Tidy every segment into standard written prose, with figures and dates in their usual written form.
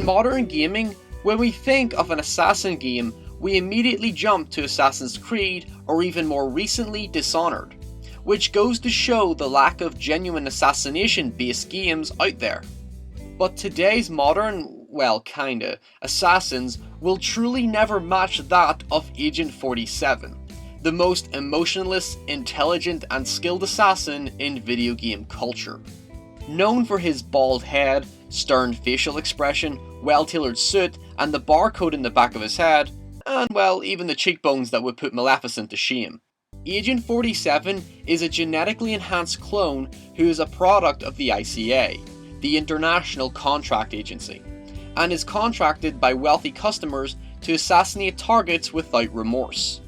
modern gaming, when we think of an assassin game, we immediately jump to Assassin's Creed or even more recently Dishonored, which goes to show the lack of genuine assassination based games out there. But today's modern, well kinda, assassins will truly never match that of Agent 47, the most emotionless, intelligent and skilled assassin in video game culture. Known for his bald head, stern facial expression, well-tailored suit and the barcode in the back of his head, and well, even the cheekbones that would put Maleficent to shame. Agent 47 is a genetically enhanced clone who is a product of the ICA, the International Contract Agency, and is contracted by wealthy customers to assassinate targets without remorse.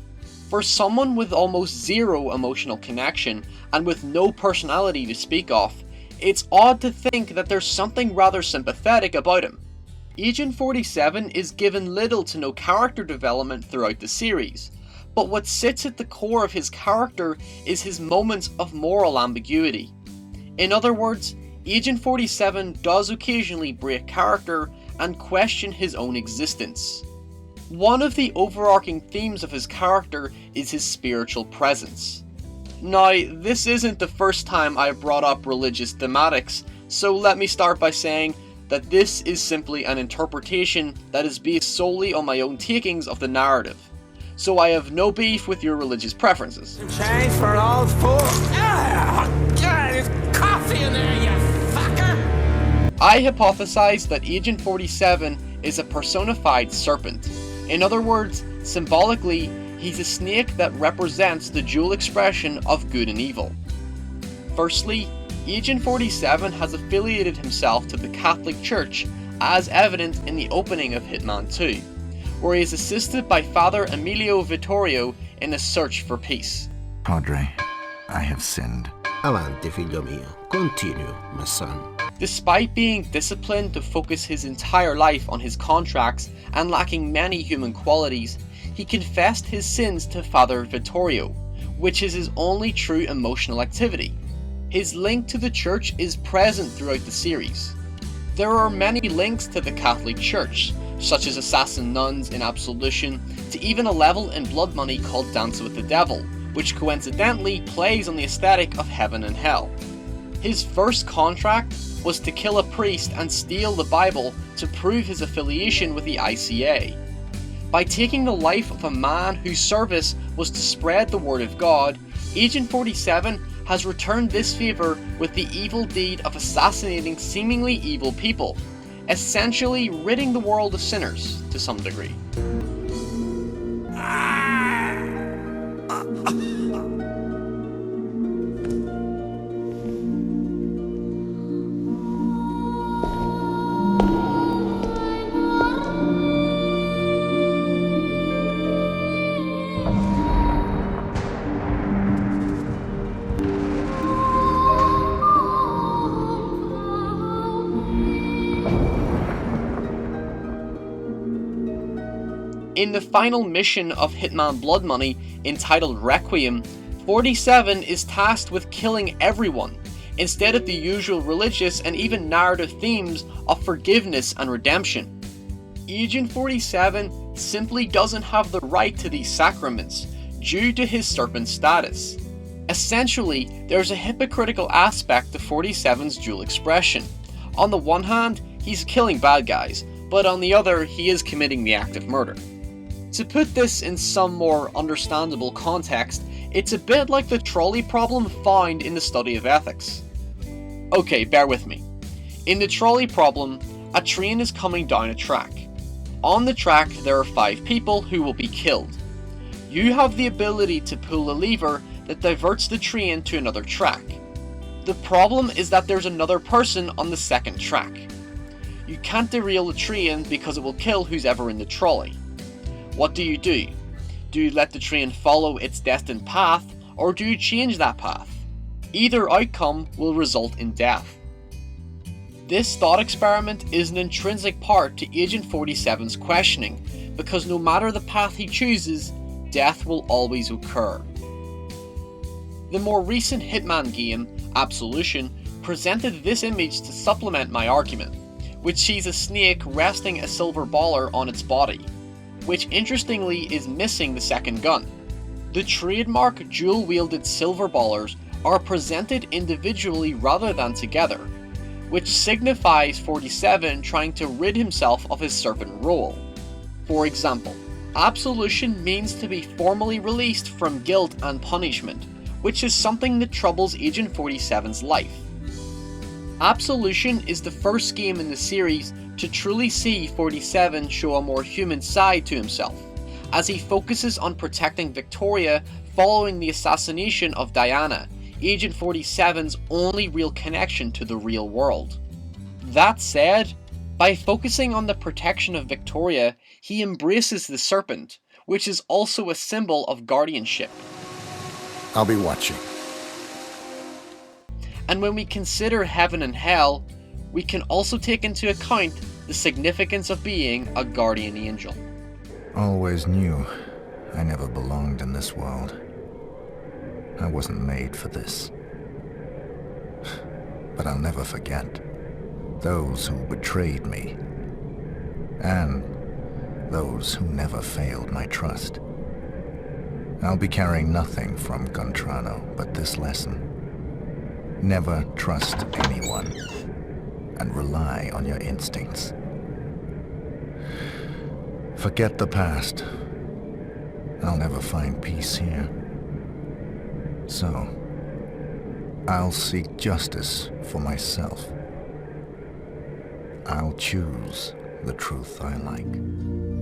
For someone with almost zero emotional connection and with no personality to speak of, it's odd to think that there's something rather sympathetic about him. Agent 47 is given little to no character development throughout the series, but what sits at the core of his character is his moments of moral ambiguity. In other words, Agent 47 does occasionally break character and question his own existence. One of the overarching themes of his character is his spiritual presence. Now, this isn't the first time I've brought up religious thematics, so let me start by saying that this is simply an interpretation that is based solely on my own takings of the narrative, so I have no beef with your religious preferences. Change for all four. There's coffee in there, you fucker! I hypothesize that Agent 47 is a personified serpent. In other words, symbolically, he's a snake that represents the dual expression of good and evil. Firstly, Agent 47 has affiliated himself to the Catholic Church, as evident in the opening of Hitman 2, where he is assisted by Father Emilio Vittorio in a search for peace. Padre, I have sinned. Avanti, figlio mio. Continue, my son. Despite being disciplined to focus his entire life on his contracts and lacking many human qualities, he confessed his sins to Father Vittorio, which is his only true emotional activity. His link to the church is present throughout the series. There are many links to the Catholic Church, such as assassin nuns in Absolution, to even a level in Blood Money called Dance with the Devil, which coincidentally plays on the aesthetic of heaven and hell. His first contract was to kill a priest and steal the Bible to prove his affiliation with the ICA. By taking the life of a man whose service was to spread the word of God, Agent 47 has returned this favour with the evil deed of assassinating seemingly evil people, essentially ridding the world of sinners to some degree. In the final mission of Hitman Blood Money, entitled Requiem, 47 is tasked with killing everyone, instead of the usual religious and even narrative themes of forgiveness and redemption. Agent 47 simply doesn't have the right to these sacraments, due to his serpent status. Essentially, there's a hypocritical aspect to 47's dual expression. On the one hand, he's killing bad guys, but on the other, he is committing the act of murder. To put this in some more understandable context, it's a bit like the trolley problem found in the study of ethics. Okay, bear with me. In the trolley problem, a train is coming down a track. On the track, there are 5 people who will be killed. You have the ability to pull a lever that diverts the train to another track. The problem is that there's another person on the second track. You can't derail the train because it will kill who's ever in the trolley. What do? Do you let the train follow its destined path, or do you change that path? Either outcome will result in death. This thought experiment is an intrinsic part to Agent 47's questioning, because no matter the path he chooses, death will always occur. The more recent Hitman game, Absolution, presented this image to supplement my argument, which sees a snake resting a silver baller on its body, which interestingly is missing the second gun. The trademark dual-wielded silver ballers are presented individually rather than together, which signifies 47 trying to rid himself of his serpent role. For example, Absolution means to be formally released from guilt and punishment, which is something that troubles Agent 47's life. Absolution is the first game in the series to truly see 47 show a more human side to himself, as he focuses on protecting Victoria following the assassination of Diana, Agent 47's only real connection to the real world. That said, by focusing on the protection of Victoria, he embraces the Serpent, which is also a symbol of guardianship. I'll be watching. And when we consider heaven and hell, we can also take into account the significance of being a guardian angel. Always knew I never belonged in this world. I wasn't made for this. But I'll never forget those who betrayed me, and those who never failed my trust. I'll be carrying nothing from Contrano but this lesson. Never trust anyone, and rely on your instincts. Forget the past. I'll never find peace here. So, I'll seek justice for myself. I'll choose the truth I like.